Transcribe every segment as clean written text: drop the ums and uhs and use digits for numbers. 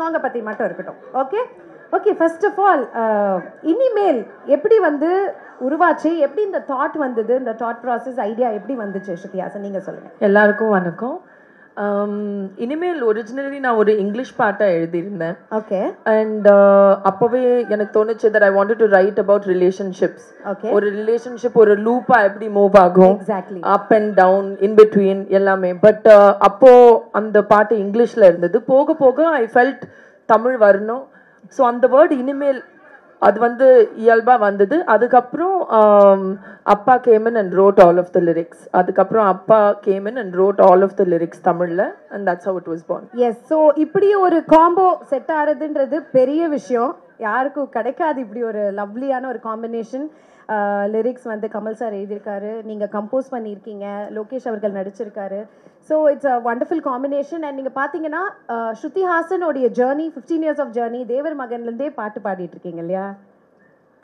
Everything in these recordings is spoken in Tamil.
சாங்கை பத்தி மட்டும் இருக்கட்டும். Okay okay. First of all இனிமேல் எப்படி வந்து உருவாச்சு, எப்படி இந்த தாட் வந்தது, இந்த தாட் ப்ராசஸ் ஐடியா எப்படி வந்துச்சு ஸ்ருதி ஹாசன், நீங்க சொல்லுங்க. எல்லாருக்கும் வணக்கம். இனிமேல் ஒரிஜினலி நான் ஒரு இங்கிலீஷ் பாட்டை எழுதியிருந்தேன். ஓகே. அண்ட் அப்போவே எனக்கு தோணுச்சு that I wanted to write about relationships. Okay. ஒரு ரிலேஷன்ஷிப் ஒரு லூப்பா எப்படி மூவ் ஆகும், exactly, up and down, in between எல்லாமே. பட் அப்போ அந்த பாட்டு இங்கிலீஷ்ல இருந்தது. போக போக ஐ ஃபெல்ட் தமிழ் வரணும். ஸோ அந்த வேர்டு இனிமேல் அது வந்து இயல்பா வந்தது. அதுக்கப்புறம் அப்பா came in and wrote all of the lyrics. அதுக்கப்புறம் அப்பா came in and wrote all of the lyrics தமிழ்ல. And that's how it was born. Yes. So இப்படி ஒரு காம்போ செட் ஆகிறதுன்றது பெரிய விஷயம், யாருக்கும் கிடைக்காது. இப்படி ஒரு லவ்லியான ஒரு காம்பினேஷன். லிரிக்ஸ் வந்து கமல் சார் எழுதியிருக்காரு, நீங்கள் கம்போஸ் பண்ணியிருக்கீங்க, லோகேஷ் அவர்கள் நடிச்சிருக்காரு. So it's a wonderful combination. And நீங்கள் பார்த்தீங்கன்னா ஸ்ருதி ஹாசனோடைய ஜேர்னி 15 இயர்ஸ் ஆஃப் ஜேர்னி, தேவர் மகன்லேருந்தே பாட்டு பாடிட்டு இருக்கீங்க இல்லையா?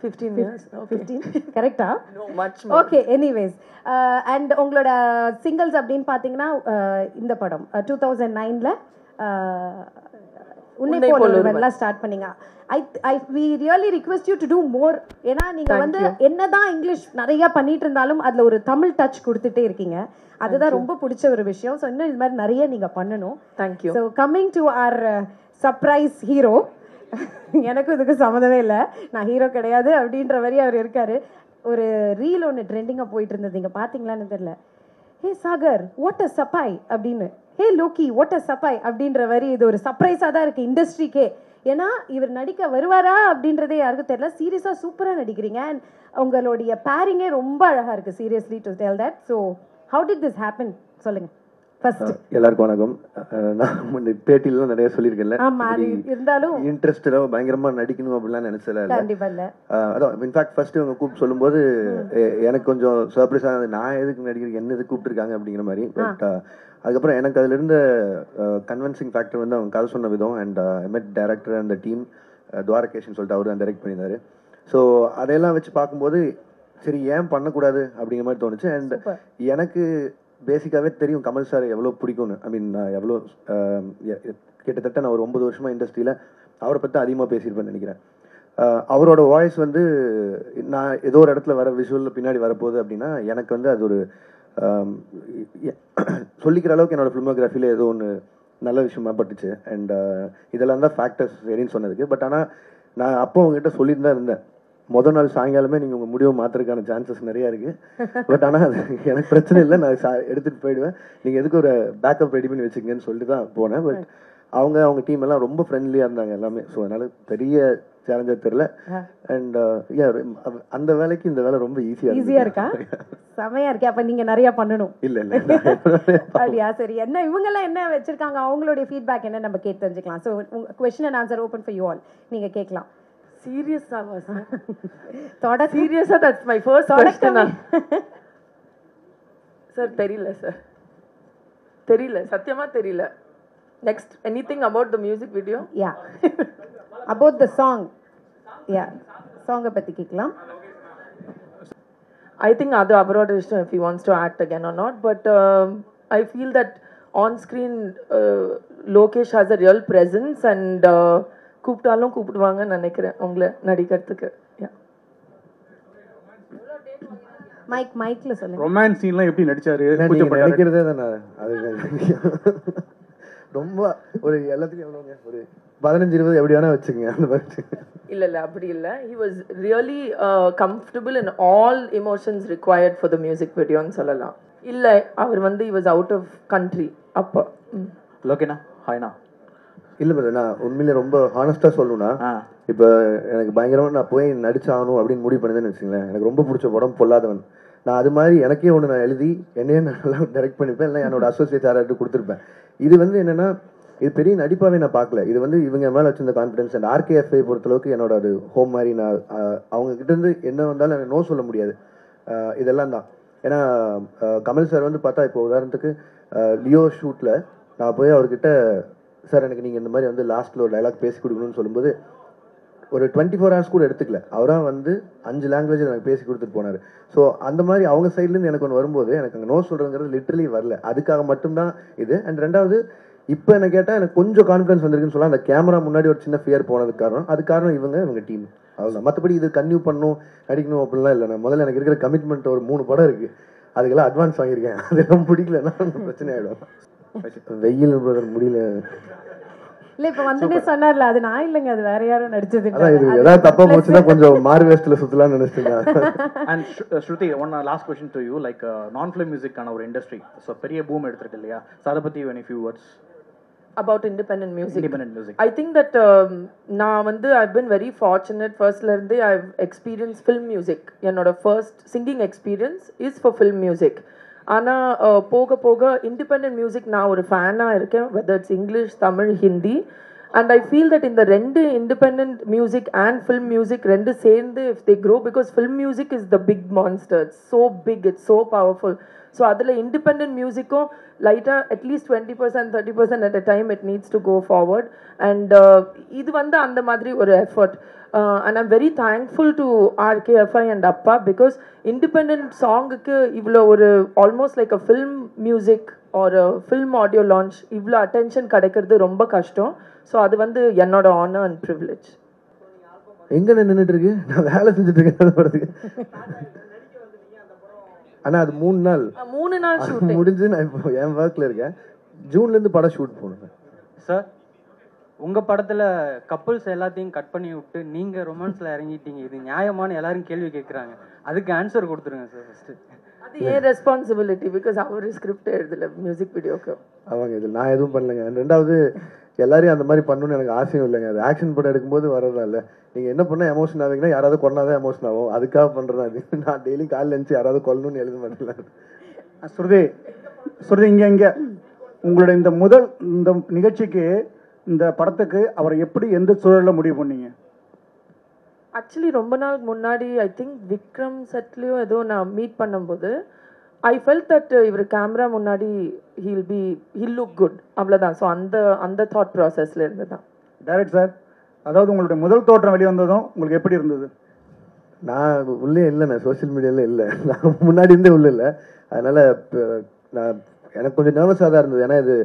15 years. 15 கரெக்டா? No, much more. Okay. Anyways, and உங்களோட சிங்கிள்ஸ் அப்படின்னு பார்த்தீங்கன்னா இந்த படம் 2009ல உன்னை போல ஒருவன்லாம் ஸ்டார்ட் பண்ணீங்க. we really request you to do more. ஏன்னா நீங்க வந்து என்னதான் இங்கிலீஷ் நிறைய பண்ணிட்டு இருந்தாலும் அதுல ஒரு தமிழ் டச் கொடுத்துட்டே இருக்கீங்க. அதுதான் ரொம்ப பிடிச்ச ஒரு விஷயம். ஸோ இன்னும் இது மாதிரி நிறைய நீங்க பண்ணணும். Thank you. So coming to our surprise hero, எனக்கும் இதுக்கு சம்மந்தமே இல்லை, நான் ஹீரோ கிடையாது அப்படின்ற மாதிரி அவர் இருக்காரு. ஒரு ரீல் ஒன்று ட்ரெண்டிங்காக போயிட்டு இருந்தது, நீங்கள் பார்த்தீங்களான்னு தெரியல. ஹே சாகர் வாட் அ சப்பாய் அப்படின்னு, ஹே லோக்கி வாட் அ சப்பாய் அப்படின்ற மாதிரி. இது ஒரு சர்ப்ரைஸாக தான் இருக்குது இண்டஸ்ட்ரிக்கே. ஏன்னா இவர் நடிக்க வருவாரா அப்படின்றதே யாருக்கும் தெரியல. சீரியஸாக சூப்பராக நடிக்கிறீங்க. அண்ட் உங்களுடைய பேரிங்கே ரொம்ப அழகாக இருக்குது. Seriously to tell that. So how did this happen சொல்லுங்கள். எல்லாருக்கும் வணக்கம். நான் பேட்டிலாம் நிறைய சொல்லியிருக்கேன்ல, இருந்தாலும் இன்ட்ரெஸ்டா பயங்கரமா நடிக்கணும் அப்படிலாம் நினைச்சல. அதான் இன்ஃபேக்ட் ஃபர்ஸ்ட் இவங்க கூப்பிட்டு சொல்லும்போது எனக்கு கொஞ்சம் சர்ப்ரைஸ் ஆனது, நான் எதுக்கு நடிக்கிறேன், என்ன எதுக்கு கூப்பிட்டுருக்காங்க அப்படிங்கிற மாதிரி. பட் அதுக்கப்புறம் எனக்கு அதுல இருந்த கன்வின்சிங் ஃபேக்டர் வந்து அவங்க கதை சொன்ன விதம். அண்ட் மெட் டைரக்டர் அந்த டீம் துவாரகேஷன் சொல்லிட்டு அவர் தான் டைரக்ட் பண்ணியிருந்தாரு. ஸோ அதையெல்லாம் வச்சு பார்க்கும்போது சரி ஏன் பண்ணக்கூடாது அப்படிங்கிற மாதிரி தோணுச்சு. அண்ட் எனக்கு பேசிக்காவே தெரியும் கமல் சார் எவ்வளோ பிடிக்கும்னு. ஐ மீன் எவ்வளோ கிட்டத்தட்ட நான் ஒரு 9 வருஷமா இண்டஸ்ட்ரியில் அவரை பற்றி அதிகமாக பேசியிருப்பேன்னு நினைக்கிறேன். அவரோட வாய்ஸ் வந்து நான் ஏதோ ஒரு இடத்துல வர விஷுவலில் பின்னாடி வரப்போகுது அப்படின்னா எனக்கு வந்து அது ஒரு சொல்லிக்கிற அளவுக்கு என்னோட ஃபிலிமோகிராஃபியில் ஏதோ ஒன்று நல்ல விஷயமா பட்டுச்சு. அண்ட் இதெல்லாம் தான் ஃபேக்டர்ஸ் சரின்னு சொன்னதுக்கு. பட் ஆனால் நான் அப்போ உங்ககிட்ட சொல்லிட்டு தான் இருந்தேன், முதல் நாள் சாயங்காலமே நீங்கள் உங்கள் முடிவை மாற்றுறதுக்கான சான்சஸ் நிறையா இருக்குது. பட் ஆனால் அது எனக்கு பிரச்சனை இல்லை, நான் எடுத்துகிட்டு போயிடுவேன், நீங்கள் எதுக்கு ஒரு பேக்கப் ரெடி பண்ணி வச்சுக்கங்கன்னு சொல்லிட்டு தான் போனேன். பட் அவங்க டீம் எல்லாம் ரொம்ப ஃப்ரெண்ட்லியாக இருந்தாங்க எல்லாமே. ஸோ அதனால பெரிய சேலஞ்சாக தெரியல. அண்ட் அந்த வேலைக்கு இந்த வேலை ரொம்ப ஈஸியாக இருக்கா? செமையா இருக்கே. அப்ப நீங்க நிறைய பண்ணணும். இல்ல அப்படியா? சரி, என்ன இவங்க எல்லாம் என்ன வச்சிருக்காங்க, அவங்களுடைய ஃபீட்பேக் என்ன நம்ம கேட்டு தெரிஞ்சுக்கலாம். So question and answer open for you all. நீங்க கேட்கலாம். சீரியஸா சீரியஸா that's my first question. Sir தெரியல சத்தியமா தெரியல. Next anything about the music video? Yeah, about the song. Yeah, சாங்க பத்தி கேட்கலாம். I think Adu abroad is if he wants to act again or not, but I feel that on screen Lokesh has a real presence and கூப்பிட்டாலும் கூப்பிடுவாங்கன்னு நினைக்கிறேன் உங்களை நடிக்கிறதுக்கு. மைக்ல சொல்லுங்க. ரொமான்ஸ் சீன்லாம் எப்படி நடிச்சாரு? நினைக்கிறதே தானே அது. ரொம்ப ஒரு எல்லாத்துக்கும் எவ்வளோங்க, ஒரு 15-20 எப்படி வேணா வச்சுங்க அந்த மாதிரி. இல்ல அப்படி இல்ல. he was really comfortable in all emotions required for the music video ன்னு சொல்லலாம். இல்ல அவர் வந்து he was out of country அப்ப. லோகேனா ஹாய்னா. இல்ல பிரதர், நான் உண்மையிலே ரொம்ப ஹானஸ்டா சொல்லணும்னா, இப்போ எனக்கு பயங்கரமா நான் போய் நடிச்சாகணும் அப்படின்னு முடிவு பண்ணதுன்னு வச்சுங்களேன். எனக்கு ரொம்ப பிடிச்ச படம் பொல்லாதவன். நான் அது மாதிரி எனக்கே ஒன்று நான் எழுதி என்னையே நல்லா டைரக்ட் பண்ணிப்பேன், இல்லை என்னோட அசோசியேட் யாராவது கொடுத்துருப்பேன். இது வந்து என்னன்னா, இது பெரிய நடிப்பாவே நான் பார்க்கல. இது வந்து இவங்க மேலே வச்சிருந்த கான்ஃபிடன்ஸ். அண்ட் RKFஐ பொறுத்தளவுக்கு என்னோட அது ஹோம் மாதிரி. நான் அவங்க கிட்ட இருந்து என்ன வந்தாலும் எனக்கு நோ சொல்ல முடியாது. இதெல்லாம் தான். ஏன்னா கமல் சார் வந்து பார்த்தா, இப்போ உதாரணத்துக்கு லியோ ஷூட்டில் நான் போய் அவர்கிட்ட, சார் எனக்கு நீங்கள் இந்த மாதிரி வந்து லாஸ்ட்டில் ஒரு டைலாக் பேசி கொடுக்கணும்னு சொல்லும்போது ஒரு 24 hours கூட எடுத்துக்கல. அவராக வந்து 5 லாங்குவேஜ் எனக்கு பேசி கொடுத்துட்டு போனார். ஸோ அந்த மாதிரி அவங்க சைட்லேருந்து எனக்கு ஒன்று வரும்போது எனக்கு அங்கே நோ சொல்கிறதுங்கிறது லிட்டரலி வரல. அதுக்காக மட்டும்தான் இது. அண்ட் ரெண்டாவது, இப்போ என்ன கேட்டால் எனக்கு கொஞ்சம் கான்ஃபிடன்ஸ் வந்திருக்குன்னு சொல்லலாம். அந்த கேமரா முன்னாடி ஒரு சின்ன ஃபியர் போனதுக்கு காரணம் இவங்க டீம் அவ்வளோதான். மற்றபடி இது கன்டினியூ பண்ணணும் நடிக்கணும் அப்படிலாம் இல்லை. நான் முதல்ல எனக்கு இருக்கிற கமிட்மெண்ட் ஒரு 3 படம் இருக்கு, அதுக்கெல்லாம் அட்வான்ஸ் வாங்கியிருக்கேன். அதெல்லாம் பிடிக்கலன்னா பிரச்சனை ஆகிடும். வெயில் முடியல இல்ல இப்ப வந்துட்டே சொன்னார்ல, அது நான் இல்லைங்க, அது வேற யாரும் நடிச்சது. அதான் இது ஏதாவது தப்பா போச்சுன்னா கொஞ்சம் மாறு வேஸ்ட்ல சுத்தலாம்னு நினைச்சிட்டேன். And Shruti, one last question to you, like non-film music ஆன ஒரு இண்டஸ்ட்ரி ஸோ பெரிய பூம் எடுத்திருக்கு இல்லையா? ஸோ அதை பற்றி any few words about independent music. music. I think that நான் வந்து I've been very fortunate. Firstல இருந்தே I've experienced film music. என்னோட first singing experience is for film music. ஆனா போக போக இண்டிபெண்டன்ட் மியூசிக் நான் ஒரு ஃபேனாக இருக்கேன், whether it's English, Tamil, Hindi. And I feel that இந்த 2 independent music and film music 2 சேர்ந்து if they grow, because film music is the big monster, it's so big, it's so powerful. So அதில் இண்டிபெண்டன்ட் மியூசிக்கும் லைட்டாக at least 20% 30% at a time it needs to go forward. And இது வந்து அந்த மாதிரி ஒரு effort. And I'm very thankful to RKFI and Appa because independent songக்கு இவ்வளோ ஒரு almost like a film music or a film audio launch இவ்வளோ attention கிடைக்கிறது ரொம்ப கஷ்டம். ஸோ அது வந்து என்னோட honor and privilege. எங்க நின்றுட்டு இருக்கு, நான் வேலை செஞ்சுட்டு இருக்கேன். ஆனா அது 3 நாள் ஷூட்டிங் முடிஞ்சு நான் இப்போ என் ஒர்க்ல இருக்கேன். ஜூன்ல இருந்து படம் ஷூட் போனேன். சார் உங்க படத்துல கப்புள்ஸ் எல்லாத்தையும் கட் பண்ணி விட்டு நீங்க ரொமான்ஸ்ல இறங்கிட்டீங்க, இது நியாயமான எல்லாரும் கேள்வி கேட்கறாங்க, அதுக்கு ஆன்சர் கொடுத்துருங்க சார் ஃபர்ஸ்ட். அது ஏன் ரெஸ்பான்சிபிலிட்டி, பிகாஸ் அவர் ஸ்கிரிப்ட் எழுதல மியூசிக் வீடியோக்கு. அவங்க இது நான் எதுவும் பண்ணலைங்க. 2வது எல்லாரையும் அந்த மாதிரி பண்ணணும்னு எனக்கு ஆசையும் இல்லைங்க. அது ஆக்ஷன் படம் எடுக்கும்போது வரதா இல்லை. நீங்க என்ன பண்ண எமோஷன் ஆவீங்கன்னா யாராவது கொண்டாதான் எமோஷன் ஆகும், அதுக்காக பண்றதா அது. நான் டெய்லி காலைல நினைச்சு யாராவது கொல்லணும்னு எழுத மாட்டேன். ஸ்ருதி இங்க உங்களோட இந்த நிகழ்ச்சிக்கு இந்த படத்துக்கு அவரை எப்படி எந்த சூழல்ல முடிவு பண்ணீங்க? ஆக்சுவலி ரொம்ப நாள் முன்னாடி ஐ திங்க் விக்ரம் செட்லயோ ஏதோ நான் மீட் பண்ணும்போது ஐ ஃபெல்ட் தட் இவர் கேமரா முன்னாடி ஹில் லுக் குட், அவ்வளோதான். ஸோ அந்த தாட் ப்ராசஸ்ல இருந்து தான். டைரக்ட் சார், அதாவது உங்களுடைய முதல் தோற்றம் வெளிவந்ததும் உங்களுக்கு எப்படி இருந்தது? நான் உள்ளே இல்லை, நான் சோசியல் மீடியாவில் இல்லை, நான் முன்னாடி இருந்தே உள்ள இல்லை. அதனால நான் எனக்கு கொஞ்சம் நர்வஸாக தான் இருந்தது. ஏன்னா இது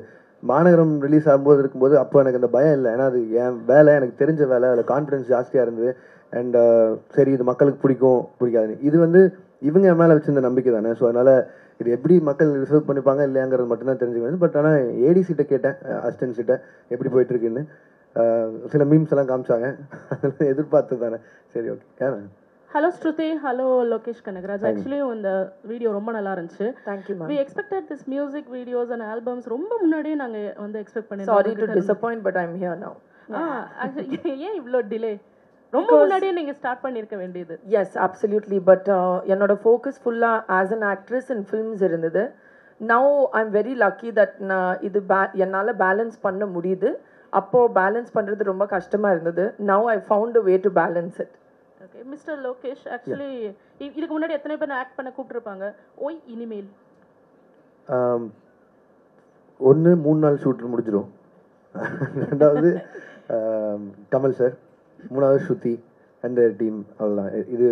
மாநகரம் ரிலீஸ் ஆகும்போது இருக்கும்போது அப்போ எனக்கு அந்த பயம் இல்லை. ஏன்னா அது என் வேலை, எனக்கு தெரிஞ்ச வேலை, அதில் கான்ஃபிடன்ஸ் ஜாஸ்தியாக இருந்தது. அண்ட் சரி இது மக்களுக்கு பிடிக்காது, இது வந்து இவங்க என் மேலே வச்சிருந்த நம்பிக்கை தானே. ஸோ அதனால இது எப்படி மக்கள் ரிசர்வ் பண்ணிப்பாங்க இல்லையாங்கிறது மட்டும்தான் தெரிஞ்சுக்கணும். பட் ஆனால் ஏடிசிட்ட கேட்டேன், அசிஸ்டன்ட்ஸிட்ட எப்படி போயிட்டு இருக்குன்னு. சில மீம்ஸ் எல்லாம் காமிச்சாங்க, எதிர்பார்த்து தானே. சரி ஓகே. ஹலோ ஸ்ருதி, ஹலோ லோகேஷ் கனகராஜ். ஆக்சுவலி இந்த வீடியோ ரொம்ப நல்லா இருந்துச்சு. Thank you ma'am. We expected this music videos and albums ரொம்ப முன்னாடியே நாங்க வந்து எக்ஸ்பெக்ட் பண்ணிருந்தோம். Sorry to disappoint but I'm here now. ஏன் இவ்ளோ டிலே? ரொம்ப முன்னாடியே நீங்க ஸ்டார்ட் பண்ணிருக்க வேண்டியது. Yes, absolutely. But என்னோட ஃபோக்கஸ் ஃபுல்லா as an actress in films இருந்தது. Now I'm very lucky that இது என்னால பேலன்ஸ் பண்ண முடியுது. அப்போ பேலன்ஸ் பண்றது ரொம்ப கஷ்டமா இருந்தது. Now I found a way to balance it. Okay mister Lokesh, actually இதுக்கு முன்னாடி எத்தனை பேர் ஆக்ட் பண்ண கூப்பிட்டுருப்பாங்க? ஓய் இனிமேல் 3 நாள் ஷூட் முடிஞ்சிடும். 2வது கமல் சார், 3வது ஸ்ருதி அந்த டீம், அவ்வளோதான். இது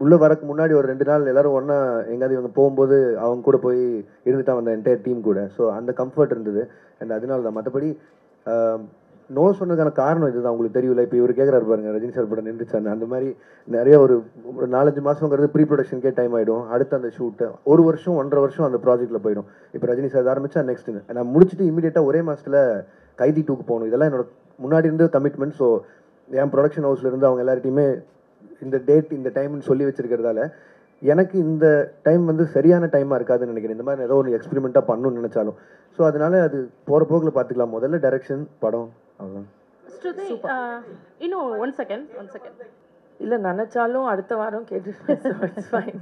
உள்ள வரக்கு முன்னாடி ஒரு 2 நாள் எல்லாரும் ஒன்றா எங்கேயாவது இவங்க போகும்போது அவங்க கூட போய் இருந்துட்டா வந்த என்டையர் டீம் கூட. ஸோ அந்த கம்ஃபர்ட் இருந்தது. அண்ட் அதனால தான். மற்றபடி நோ சொன்னதுக்கான காரணம் இதுதான். உங்களுக்கு தெரியல, இப்போ இவர் கேட்குறாரு பாருங்க, ரஜினி சார் படம் நின்றுச்சான்னு. அந்த மாதிரி நிறைய ஒரு 4-5 மாதங்கிறது ப்ரீ ப்ரொடக்ஷனுக்கே டைம் ஆகிடும். அடுத்து அந்த ஷூட்டு 1 வருஷம் 1.5 வருஷம் அந்த ப்ராஜெக்டில் போயிடும். இப்போ ரஜினி சார் ஆரம்பிச்சா நெக்ஸ்ட் நான் முடிச்சுட்டு இமீடியட்டாக ஒரே மாதத்தில் கைதி 2க்கு போகணும். இதெல்லாம் என்னோட முன்னாடி இருந்து கமிட்மெண்ட். ஸோ என் ப்ரொடக்ஷன் ஹவுஸ்ல இருந்து அவங்க எல்லார்ட்டையுமே இந்த டேட் இந்த டைம்னு சொல்லி வச்சிருக்கிறதால எனக்கு இந்த டைம் வந்து சரியான டைமாக இருக்காதுன்னு நினைக்கிறேன். இந்த மாதிரி ஏதோ ஒரு எக்ஸ்பெரிமெண்ட்டாக பண்ணணும்னு நினைச்சாலும். ஸோ அதனால அது போகிற போக்கில் பார்த்துக்கலாம். முதல்ல டைரக்ஷன், படம், அவ்வளோதான். ஸ்ருதி இன்னும் ஒன் செகண்ட் இல்ல நினைச்சாலும் அடுத்த வாரம் கேட்டுட்டேன். It's fine.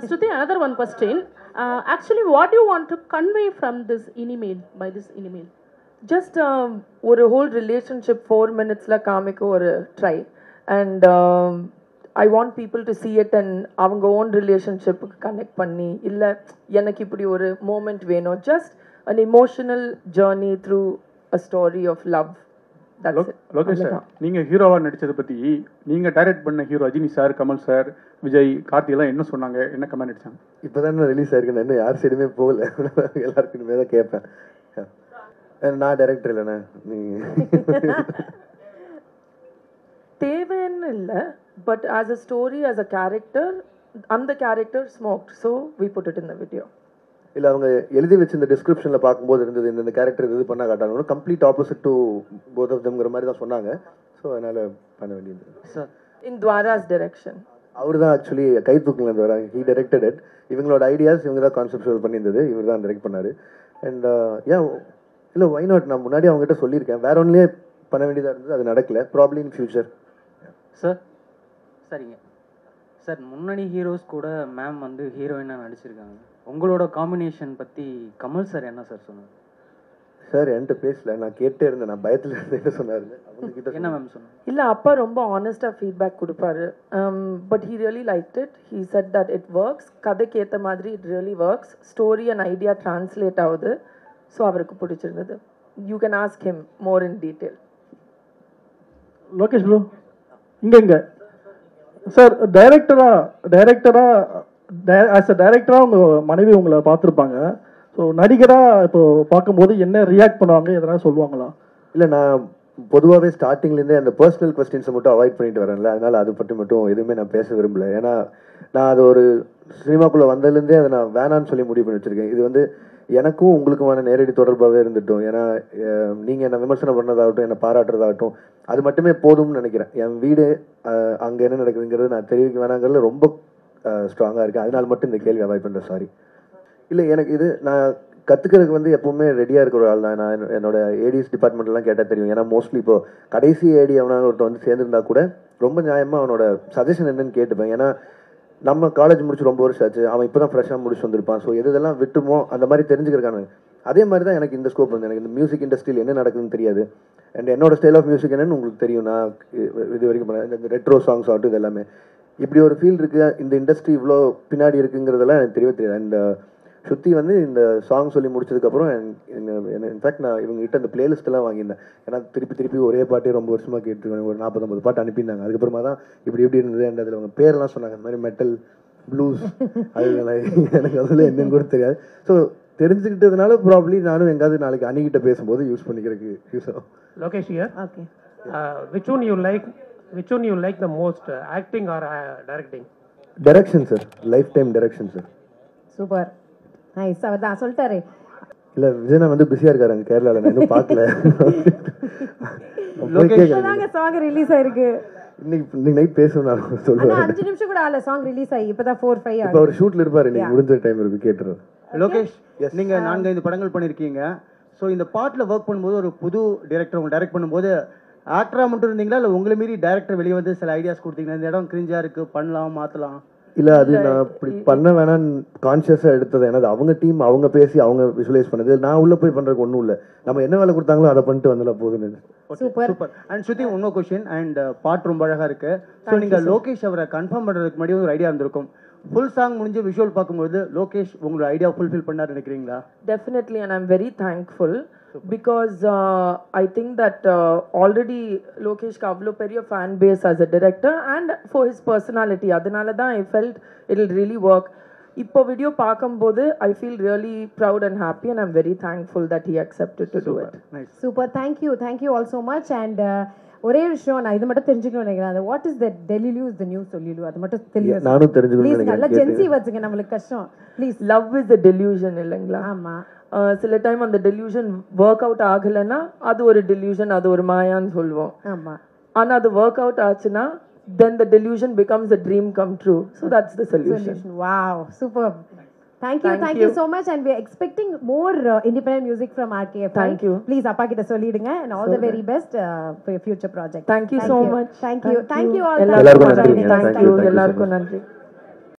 Shruti, another one question. Actually, what do you want to convey from this email, by this email? Just ஒரு whole relationship 4 minutesல காமிக்க ஒரு try. And I want people to see it and அவங்க own relationship கனெக்ட் பண்ணி, இல்ல எனக்கு இப்படி ஒரு moment வேணும். Just an emotional journey through a story of love. Lokesh sir, நீங்க ஹீரோவா நடிச்சதை பத்தி நீங்க டைரக்ட் பண்ண hero Rajini sir, Kamal sir, Vijay, Karthi எல்லாம் என்ன சொன்னாங்க, என்ன கமெண்ட் அடிச்சாங்க? இப்போதான் ரிலீஸ் ஆயிருக்கு, இன்னும் யார் சைடுமே போகல. எல்லாருக்குமே தான் கேட்பேன். நான் டைரக்டர் இல்லைண்ணே நீ தேவைன்னு இல்லை, but as a story, as a character, அந்த character smoked, so we put it in the video. இல்லை அவங்க எழுதி வச்சு இந்த டிஸ்கிரிப்ஷனில் பார்க்கும்போது இருந்தது இந்த கேரக்டர் இது பண்ண காட்டாங்க, complete opposite to both of தம்ங்கிற மாதிரி தான் சொன்னாங்க. ஸோ அதனால் பண்ண வேண்டியது. சார் இன் துவாராஸ் டைரக்ஷன் அவர் தான் ஆக்சுவலி கை தூக்கிலேருந்து வராங்க, ஹீ டைரக்டட் இட். இவங்களோட ஐடியாஸ் இவங்க தான் கான்செப்ட் பண்ணியிருந்தது, இவர் தான் டைரக்ட் பண்ணார். அண்ட் ஏன் இல்லை ஒய் நாட், நான் முன்னாடி அவங்ககிட்ட சொல்லியிருக்கேன், வேற ஒன்றுலேயே பண்ண வேண்டியதாக இருந்தது, அது நடக்கல. Probably in future. சார் சரிங்க சார், முன்னணி ஹீரோஸ் கூட மேம் வந்து ஹீரோயினாக நடிச்சிருக்காங்க. உங்களோட காம்பினேஷன் பற்றி கமல் சார் என்ன சார் சொன்னார்? சார் என்கிட்ட பேசல, நான் கேட்டே இருந்தேன், நான் பயத்தில் இருந்தேன்னு சொன்னார். அவங்க என்ன மேம் சொன்னார்? இல்லை, அப்பா ரொம்ப ஆனஸ்டாக ஃபீட்பேக் கொடுப்பாரு. But he really like it. He set that it works, கதைக்கு ஏற்ற மாதிரி it really works, story and idea translate ஆகுது. ஸோ அவருக்கு பிடிச்சிருந்தது. You can ask him more in detail. Lokesh bro இங்கே சார், டைரக்டரா ஆஸ் அ டைரக்டரா உங்க மனைவி உங்களை பார்த்துருப்பாங்க. ஸோ நடிகரா இப்போ பார்க்கும்போது என்ன ரியாக்ட் பண்ணுவாங்க, எதனா சொல்லுவாங்களா? இல்லை, நான் பொதுவாகவே ஸ்டார்டிங்லேருந்தே அந்த பர்சனல் கொஸ்டின்ஸை மட்டும் அவாய்ட் பண்ணிட்டு வரேன்ல, அதனால அது பற்றி மட்டும் எதுவுமே நான் பேச விரும்பல. ஏன்னா நான் அது ஒரு சினிமாக்குள்ளே வந்ததுலேருந்தே அதை நான் வேணான்னு சொல்லி முடிவு பண்ணி வச்சிருக்கேன். இது வந்து எனக்கும் உங்களுக்குமான நேரடி தொடர்பாகவே இருந்துட்டோம். ஏன்னா நீங்கள் என்னை விமர்சனம் பண்ணதாகட்டும், என்னை பாராட்டுறதாகட்டும், அது மட்டுமே போதும்னு நினைக்கிறேன். என் வீடு அங்கே என்ன நடக்குதுங்கிறது நான் தெரிவிக்க வேணாங்கிறதுல ரொம்ப ஸ்ட்ராங்காக இருக்கேன். அதனால மட்டும் இந்த கேள்வி அவாய்ட் பண்ணுறேன், சாரி. இல்லை, எனக்கு இது நான் கற்றுக்கிறதுக்கு வந்து எப்போவுமே ரெடியாக இருக்கிற ஒரு ஆள் தான். நான் என்னோட ஏடிஎஸ் டிபார்ட்மெண்ட்லாம் கேட்டால் தெரியும். ஏன்னா மோஸ்ட்லி இப்போ கடைசி ஏடி அவனா ஒருத்தர் வந்து சேர்ந்துருந்தா கூட ரொம்ப நியாயமாக அவனோட சஜஷன் என்னன்னு கேட்டுப்பேன். ஏன்னா நம்ம காலேஜ் முடிச்சு ரொம்ப வருஷம் ஆச்சு, அவன் இப்போ தான் ஃப்ரெஷ்ஷாக முடிச்சு வந்திருப்பான். ஸோ எதெல்லாம் விட்டுமோ அந்த மாதிரி தெரிஞ்சுக்கிறக்கான அதே மாதிரி தான் எனக்கு இந்த ஸ்கோப் வந்து. எனக்கு இந்த மியூசிக் இண்டஸ்ட்ரியில் என்ன நடக்குதுன்னு தெரியாது. அண்ட் என்னோட ஸ்டைல் ஆஃப் மியூசிக் என்னன்னு உங்களுக்கு தெரியும். நான் இது வரைக்கும் பண்ணேன், இந்த ரெட்ரோ சாங்ஸ் ஆகட்டும், இது எல்லாமே இப்படி ஒரு ஃபீல் இருக்குது. இந்த இண்டஸ்ட்ரி இவ்வளோ பின்னாடி இருக்குங்கிறதெல்லாம் எனக்கு தெரியவே தெரியாது. அண்ட் சுற்றி வந்து இந்த சாங் சொல்லி முடிச்சதுக்கப்புறம் இன்ஃபேக்ட் நான் இவங்ககிட்ட இந்த பிளேலிஸ்ட்டெல்லாம் வாங்கியிருந்தேன். ஏன்னா திருப்பி ஒரே பாட்டே ரொம்ப வருஷமாக கேட்டுருக்காங்க. ஒரு 40-50 பாட்டு அனுப்பியிருந்தாங்க. அதுக்கப்புறமா தான் இப்படி இருந்தது. அண்ட் அதில் அவங்க பேரெல்லாம் சொன்னாங்க, இந்த மாதிரி மெட்டல், ப்ளூஸ், அது எனக்கு அதில் என்னன்னு கூட தெரியாது. ஸோ தெரிஞ்சுக்கிட்டதுனால ப்ராப்ளி நானும் எங்காவது நாளைக்கு அணிகிட்ட பேசும்போது யூஸ் பண்ணிக்கிறதுக்கு யூஸ் ஆகும். Lokesh here. Okay. Which one you like the most, acting or directing? Direction sir, lifetime direction sir. Super, nice. அவர் தான் சொல்லிட்டாரு. இல்லை, விஜயனா வந்து பிஸியாக இருக்காரு அங்கே கேரளாவில், நான் இன்னும் பார்க்கல. சாங் ரிலீஸ் ஆயிருக்கு இன்னைக்கு நைட் பேசணும் சொல்லுவாங்க. 5 நிமிஷம் கூட ஆல சாங் ரிலீஸ் ஆகி இப்பதான் 4-5 இப்போ அவர் ஷூட்ல இருப்பாரு. இன்னைக்கு முடிஞ்ச டைம் இருக்கு, கேட்டுறோம். லோகேஷ், நீங்க 4-5 படங்கள் பண்ணிருக்கீங்க. ஸோ இந்த பாட்டில் ஒர்க் பண்ணும்போது ஒரு புது டைரக்டர் உங்க டைரக்ட் பண்ணும்போது ஆக்டரா மட்டும் இருந்தீங்களா, இல்லை உங்களை மீறி டைரக்டர் வெளியே வந்து சில ஐடியாஸ் கொடுத்தீங்களா, இந்த இடம் கிரிஞ்சா இருக்கு, பண்ணலாம், மாத்தலாம்? இல்ல, அது நான் அப்படி பண்ண வேணாம் கான்சியஸா எடுத்தது. ஏன்னா அவங்க டீம் அவங்க பேசி அவங்க விஷுவலைஸ் பண்ணது. நான் உள்ள போய் பண்றதுக்கு ஒன்றும் இல்லை. நம்ம என்ன வேலை கொடுத்தாங்களோ அதை பண்ணிட்டு வந்துடலாம் போதுன்னு. சூப்பர். அண்ட் ஸ்ருதி, இன்னொரு கொஸ்டின். அண்ட் பாட்டு ரொம்ப அழகா இருக்கு. ஸோ நீங்க லோகேஷ் அவரை கன்ஃபார்ம் பண்றதுக்கு முன்னாடி ஒரு ஐடியா இருந்திருக்கும். ஃபுல் சாங் முடிஞ்சு விஷுவல் பார்க்கும்போது லோகேஷ் உங்களோட ஐடியா ஃபுல்ஃபில் பண்ணாரு நினைக்கிறீங்களா? Definitely, and I'm very thankful because I think that already Lokesh Kavlo பெரிய fan base as a director and for his personality. அதனால தான் I felt it'll really work. இப்போ வீடியோ பார்க்கும்போது I feel really proud and happy and I'm very thankful that he accepted to do it. Super, thank you all so much. And ஒரே விஷயம் நான் இது மட்டும் தெரிஞ்சுக்கணும்னு நினைக்கிறேன். What is the டெலிலு is the new solulu, அது மட்டும் தெரியும். நானும் தெரிஞ்சுக்கணும்னு நினைக்கிறேன். நல்ல ஜென்சி வச்சுங்க, நம்மளுக்கு கஷ்டம். Please. Love is a delusion இல்லைங்களா? ஆமா. சில டைம் அந்த டெலியூஷன் ஒர்க் அவுட் ஆகலைன்னா அது ஒரு டெலியூஷன், அது ஒரு மாயான்னு சொல்லுவோம். ஆமா. ஆனா அது ஒர்க் அவுட் ஆச்சுன்னா then the delusion becomes a dream come true. So that's the solution. Wow, superb. Thank you so much, and we are expecting more independent music from RKF. Thank you. Please appa kitta sollidunga, and all the very best for your future project. Thank you so much. Thank you all. எல்லாருக்கும் நன்றி.